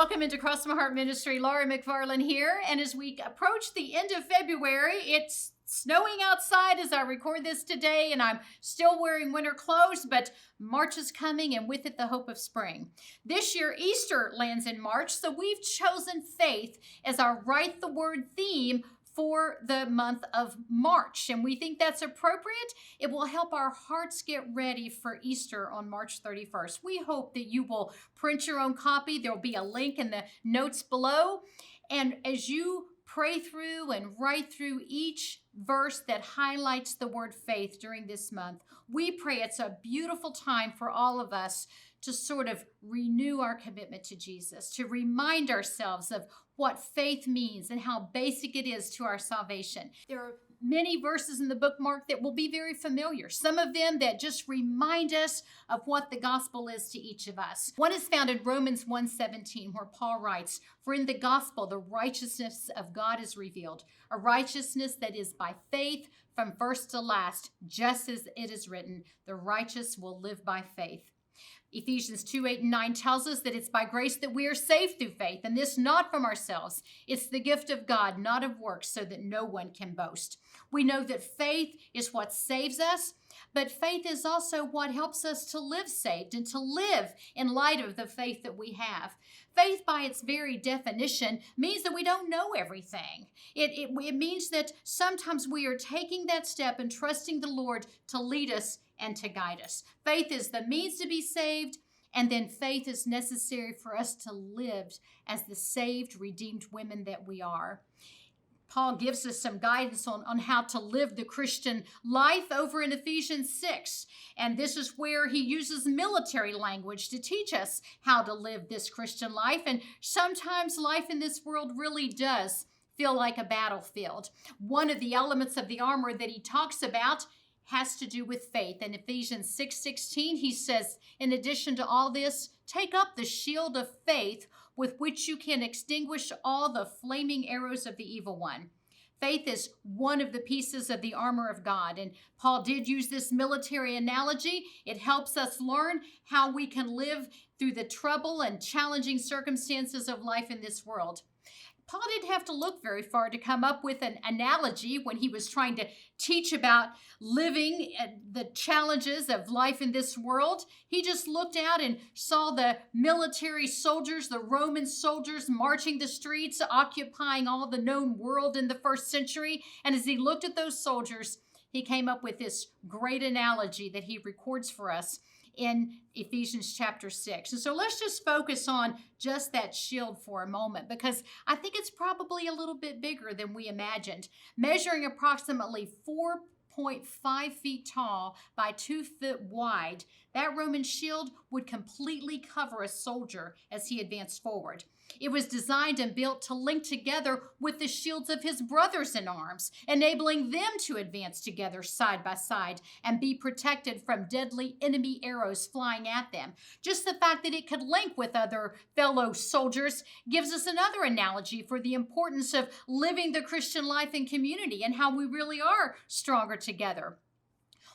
Welcome into Cross My Heart Ministry. Laura McFarland here. And as we approach the end of February, it's snowing outside as I record this today, and I'm still wearing winter clothes, but March is coming, and with it, the hope of spring. This year, Easter lands in March, so we've chosen faith as our Write the Word theme for the month of March, and we think that's appropriate. It will help our hearts get ready for Easter on March 31st. We hope that you will print your own copy. There'll be a link in the notes below, and as you pray through and write through each verse that highlights the word faith during this month, we pray it's a beautiful time for all of us to sort of renew our commitment to Jesus, to remind ourselves of what faith means and how basic it is to our salvation. There are many verses in the bookmark that will be very familiar. Some of them that just remind us of what the gospel is to each of us. One is found in Romans 1:17, where Paul writes, "For in the gospel the righteousness of God is revealed, a righteousness that is by faith from first to last, just as it is written, the righteous will live by faith." Ephesians 2:8-9 tells us that it's by grace that we are saved through faith, and this not from ourselves. It's the gift of God, not of works, so that no one can boast. We know that faith is what saves us, but faith is also what helps us to live saved and to live in light of the faith that we have. Faith, by its very definition, means that we don't know everything. It means that sometimes we are taking that step and trusting the Lord to lead us and to guide us. Faith is the means to be saved, and then faith is necessary for us to live as the saved, redeemed women that we are. Paul gives us some guidance on how to live the Christian life over in Ephesians 6. And this is where he uses military language to teach us how to live this Christian life. And sometimes life in this world really does feel like a battlefield. One of the elements of the armor that he talks about has to do with faith. In Ephesians 6:16, he says, in addition to all this, take up the shield of faith with which you can extinguish all the flaming arrows of the evil one. Faith is one of the pieces of the armor of God, and Paul did use this military analogy. It helps us learn how we can live through the trouble and challenging circumstances of life in this world. Paul didn't have to look very far to come up with an analogy when he was trying to teach about living the challenges of life in this world. He just looked out and saw the military soldiers, the Roman soldiers marching the streets, occupying all the known world in the first century. And as he looked at those soldiers, he came up with this great analogy that he records for us in Ephesians chapter 6. And so let's just focus on just that shield for a moment, because I think it's probably a little bit bigger than we imagined. Measuring approximately 4.5 feet tall by 2 feet wide, that Roman shield would completely cover a soldier as he advanced forward. It was designed and built to link together with the shields of his brothers in arms, enabling them to advance together side by side and be protected from deadly enemy arrows flying at them. Just the fact that it could link with other fellow soldiers gives us another analogy for the importance of living the Christian life in community and how we really are stronger together.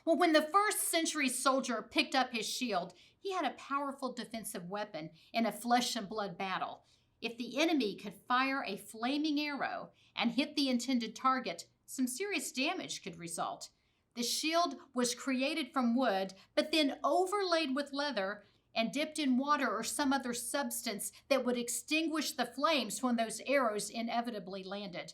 Well, when the first century soldier picked up his shield, he had a powerful defensive weapon in a flesh and blood battle. If the enemy could fire a flaming arrow and hit the intended target, some serious damage could result. The shield was created from wood, but then overlaid with leather and dipped in water or some other substance that would extinguish the flames when those arrows inevitably landed.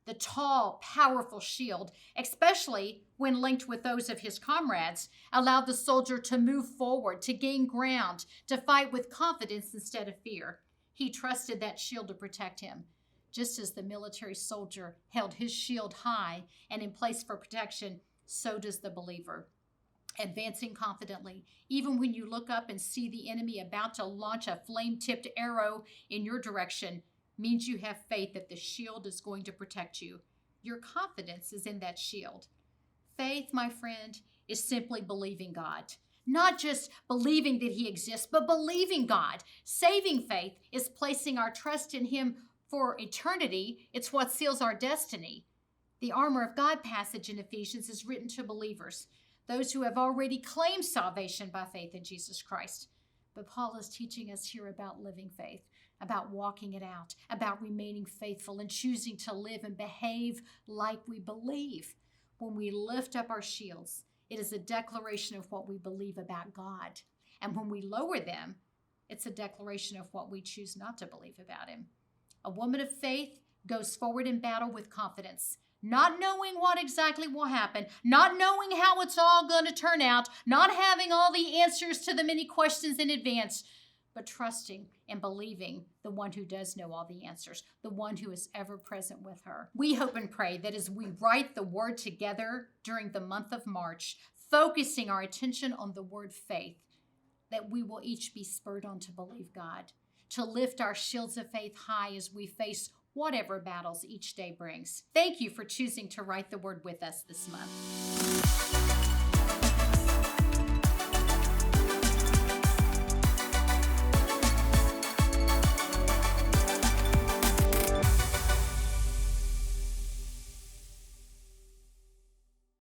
The tall, powerful shield, especially when linked with those of his comrades, allowed the soldier to move forward, to gain ground, to fight with confidence instead of fear. He trusted that shield to protect him, just as the military soldier held his shield high and in place for protection. So does the believer, advancing confidently, even when you look up and see the enemy about to launch a flame-tipped arrow in your direction, means you have faith that the shield is going to protect you. Your confidence is in that shield. Faith, my friend, is simply believing God. Not just believing that he exists, but believing God. Saving faith is placing our trust in him for eternity. It's what seals our destiny. The armor of God passage in Ephesians is written to believers, those who have already claimed salvation by faith in Jesus Christ. But Paul is teaching us here about living faith, about walking it out, about remaining faithful and choosing to live and behave like we believe. When we lift up our shields, it is a declaration of what we believe about God. And when we lower them, it's a declaration of what we choose not to believe about Him. A woman of faith goes forward in battle with confidence, not knowing what exactly will happen, not knowing how it's all going to turn out, not having all the answers to the many questions in advance, but trusting and believing the one who does know all the answers, the one who is ever present with her. We hope and pray that as we write the word together during the month of March, focusing our attention on the word faith, that we will each be spurred on to believe God, to lift our shields of faith high as we face whatever battles each day brings. Thank you for choosing to write the word with us this month.